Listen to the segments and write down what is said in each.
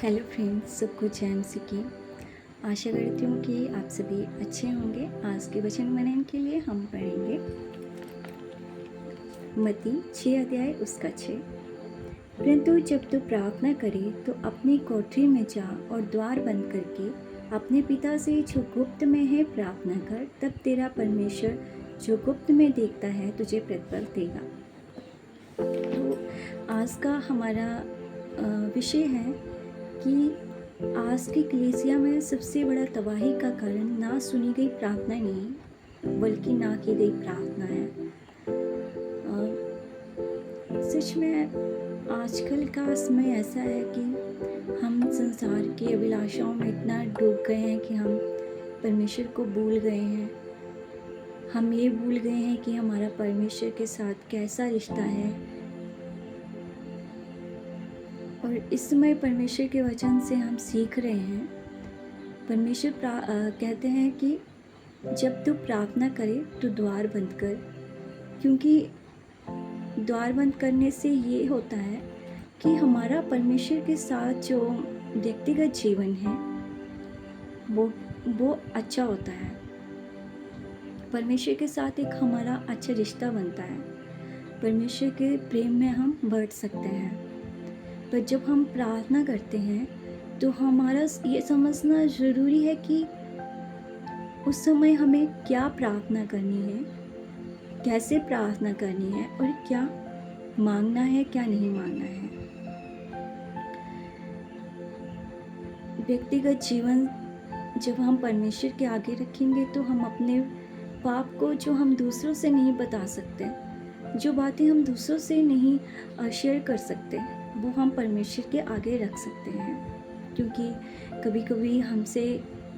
Hello friends, सबको जय मसीह की। आशा करती हूँ कि आप सभी अच्छे होंगे। आज के वचन मनन के लिए हम पढ़ेंगे मत्ती 6 अध्याय उसका 6। परंतु जब तू प्रार्थना करे तो अपनी कोठरी में जा और द्वार बंद करके अपने पिता से जो गुप्त में है प्रार्थना कर, तब तेरा परमेश्वर जो गुप्त में देखता है तुझे प्रतिफल देगा। तो आज का हमारा विषय है कि आज की कलीसिया में सबसे बड़ा तबाही का कारण ना सुनी गई प्रार्थना नहीं बल्कि ना की गई प्रार्थना है। सच में आजकल का समय ऐसा है कि हम संसार की अभिलाषाओं में इतना डूब गए हैं कि हम परमेश्वर को भूल गए हैं। हम ये भूल गए हैं कि हमारा परमेश्वर के साथ कैसा रिश्ता है। और इस समय परमेश्वर के वचन से हम सीख रहे हैं। परमेश्वर कहते हैं कि जब तू प्रार्थना करे तो द्वार बंद कर, क्योंकि द्वार बंद करने से ये होता है कि हमारा परमेश्वर के साथ जो व्यक्तिगत जीवन है वो अच्छा होता है। परमेश्वर के साथ एक हमारा अच्छा रिश्ता बनता है। परमेश्वर के प्रेम में हम बढ़ सकते हैं। पर जब हम प्रार्थना करते हैं तो हमारा ये समझना ज़रूरी है कि उस समय हमें क्या प्रार्थना करनी है, कैसे प्रार्थना करनी है और क्या मांगना है, क्या नहीं मांगना है। व्यक्तिगत जीवन जब हम परमेश्वर के आगे रखेंगे तो हम अपने पाप को, जो हम दूसरों से नहीं बता सकते, जो बातें हम दूसरों से नहीं शेयर कर सकते, वो हम परमेश्वर के आगे रख सकते हैं। क्योंकि कभी कभी हमसे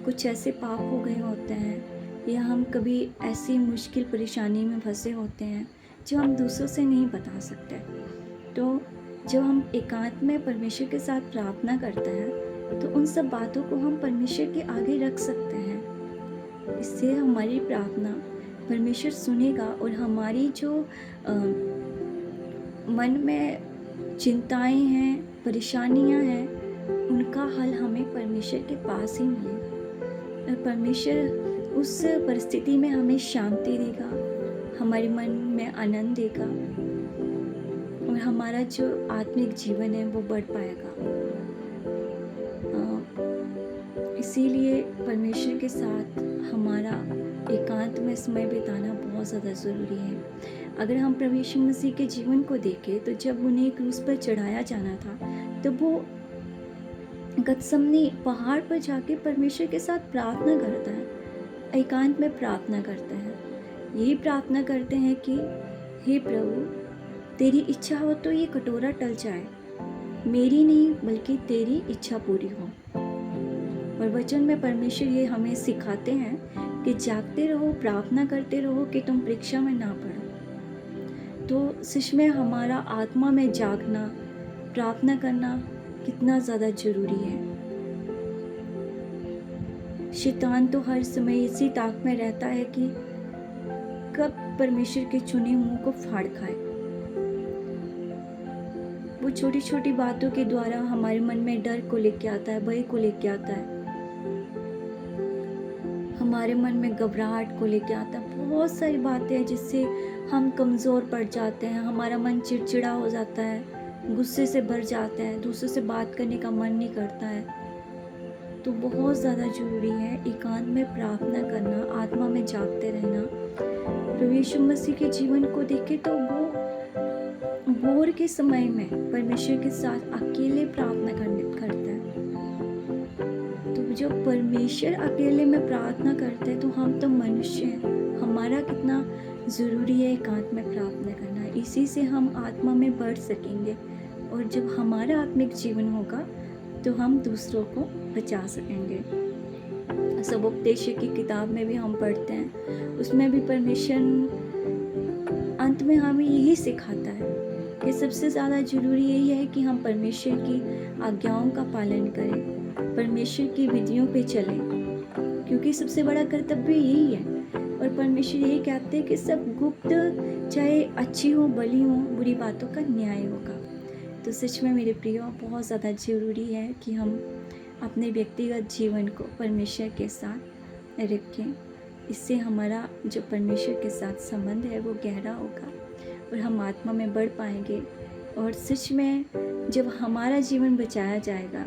कुछ ऐसे पाप हो गए होते हैं या हम कभी ऐसी मुश्किल परेशानी में फंसे होते हैं जो हम दूसरों से नहीं बता सकते। तो जब हम एकांत में परमेश्वर के साथ प्रार्थना करते हैं तो उन सब बातों को हम परमेश्वर के आगे रख सकते हैं। इससे हमारी प्रार्थना परमेश्वर सुनेगा और हमारी जो मन में चिंताएं हैं, परेशानियां हैं, उनका हल हमें परमेश्वर के पास ही मिले। और परमेश्वर उस परिस्थिति में हमें शांति देगा, हमारे मन में आनंद देगा और हमारा जो आत्मिक जीवन है वो बढ़ पाएगा। इसीलिए परमेश्वर के साथ हमारा एकांत में समय बिताना बहुत ज़्यादा ज़रूरी है। अगर हम प्रभु यीशु मसीह के जीवन को देखें तो जब उन्हें क्रूस पर चढ़ाया जाना था तो वो गतसमनी पहाड़ पर जाके परमेश्वर के साथ प्रार्थना करता है, एकांत में प्रार्थना करता है। यही प्रार्थना करते हैं कि हे प्रभु, तेरी इच्छा हो तो ये कटोरा टल जाए, मेरी नहीं बल्कि तेरी इच्छा पूरी हो। और वचन में परमेश्वर ये हमें सिखाते हैं कि जागते रहो, प्रार्थना करते रहो कि तुम परीक्षा में ना पड़ो। तो सच में हमारा आत्मा में जागना, प्रार्थना करना कितना ज़्यादा ज़रूरी है। शैतान तो हर समय इसी ताक में रहता है कि कब परमेश्वर के चुने मुंह को फाड़ खाए। वो छोटी छोटी बातों के द्वारा हमारे मन में डर को लेके आता है, भय को लेके आता है, हमारे मन में घबराहट को लेके आता है। बहुत सारी बातें हैं जिससे हम कमज़ोर पड़ जाते हैं, हमारा मन चिड़चिड़ा हो जाता है, गुस्से से भर जाता है, दूसरों से बात करने का मन नहीं करता है। तो बहुत ज़्यादा ज़रूरी है एकांत में प्रार्थना करना, आत्मा में जागते रहना। प्रभु यीशु मसीह के जीवन को देखें तो वो भोर के समय में परमेश्वर के साथ अकेले प्रार्थना करता है। तो जब परमेश्वर अकेले में प्रार्थना करते हैं तो हम तो मनुष्य हैं, हमारा कितना ज़रूरी है एकांत में प्रार्थना करना। इसी से हम आत्मा में बढ़ सकेंगे और जब हमारा आत्मिक जीवन होगा तो हम दूसरों को बचा सकेंगे। सबोपदेश की किताब में भी हम पढ़ते हैं, उसमें भी परमेश्वर अंत में हमें यही सिखाता है कि सबसे ज़्यादा ज़रूरी यही है कि हम परमेश्वर की आज्ञाओं का पालन करें, परमेश्वर की विधियों पे चलें, क्योंकि सबसे बड़ा कर्तव्य यही है। और परमेश्वर यही कहते हैं कि सब गुप्त, चाहे अच्छी हो भली हो, बुरी बातों का न्याय होगा। तो सच में मेरे प्रियो बहुत ज़्यादा ज़रूरी है कि हम अपने व्यक्तिगत जीवन को परमेश्वर के साथ रखें। इससे हमारा जो परमेश्वर के साथ संबंध है वो गहरा होगा और हम आत्मा में बढ़ पाएंगे। और सच में जब हमारा जीवन बचाया जाएगा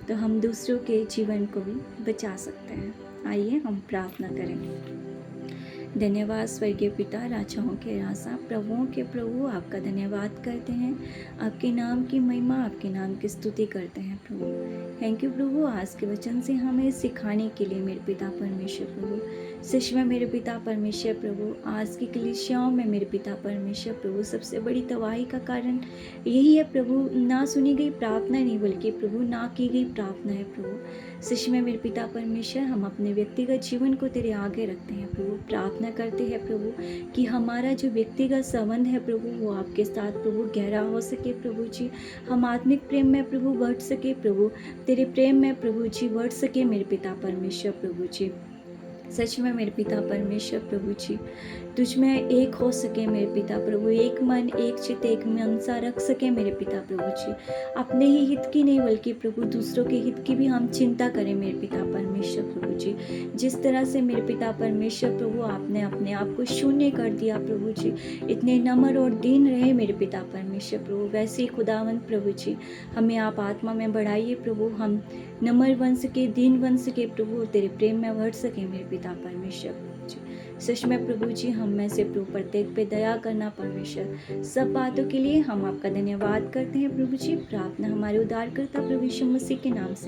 तो हम दूसरों के जीवन को भी बचा सकते हैं। आइए हम प्रार्थना करें। धन्यवाद स्वर्गीय पिता, राजाओं के राजा, प्रभुओं के प्रभु, आपका धन्यवाद करते हैं। आपके नाम की महिमा, आपके नाम की स्तुति करते हैं प्रभु। थैंक यू प्रभु, आज के वचन से हमें सिखाने के लिए मेरे पिता परमेश्वर प्रभु। सच में मेरे पिता परमेश्वर प्रभु, आज की कलीसियाओं में मेरे पिता परमेश्वर प्रभु सबसे बड़ी तबाही का कारण यही है प्रभु, ना सुनी गई प्रार्थना नहीं बल्कि प्रभु ना की गई प्रार्थना है प्रभु। सच में मेरे पिता परमेश्वर, हम अपने व्यक्तिगत जीवन को तेरे आगे रखते हैं प्रभु। प्रार्थना करते हैं प्रभु कि हमारा जो व्यक्तिगत संबंध है प्रभु वो आपके साथ प्रभु गहरा हो सके प्रभु जी। हम आत्मिक प्रेम में प्रभु बढ़ सके प्रभु, तेरे प्रेम में प्रभु जी बढ़ सके मेरे पिता परमेश्वर प्रभु जी। सच में मेरे पिता परमेश्वर प्रभु जी, तुझ में एक हो सके मेरे पिता प्रभु, एक मन एक चित्त एक मनसा रख सके मेरे पिता प्रभु जी। अपने ही हित की नहीं बल्कि प्रभु दूसरों के हित की भी हम चिंता करें मेरे पिता परमेश्वर प्रभु जी। जिस तरह से मेरे पिता परमेश्वर प्रभु आपने अपने आप को शून्य कर दिया प्रभु जी, इतने नम्र और दीन रहे मेरे पिता परमेश्वर प्रभु, वैसे ही खुदावंत प्रभु जी हमें आप आत्मा में बढ़ाइए प्रभु। हम नम्र बन सके, दीन बन सके प्रभु, तेरे प्रेम में बढ़ सके मेरे पिता परमेश्वर प्रभु जी। सच में प्रभु जी हम में से प्रभु प्रत्येक पे दया करना परमेश्वर। सब बातों के लिए हम आपका धन्यवाद करते हैं प्रभु जी। प्रार्थना हमारे उद्धारकर्ता प्रभु यीशु मसीह के नाम से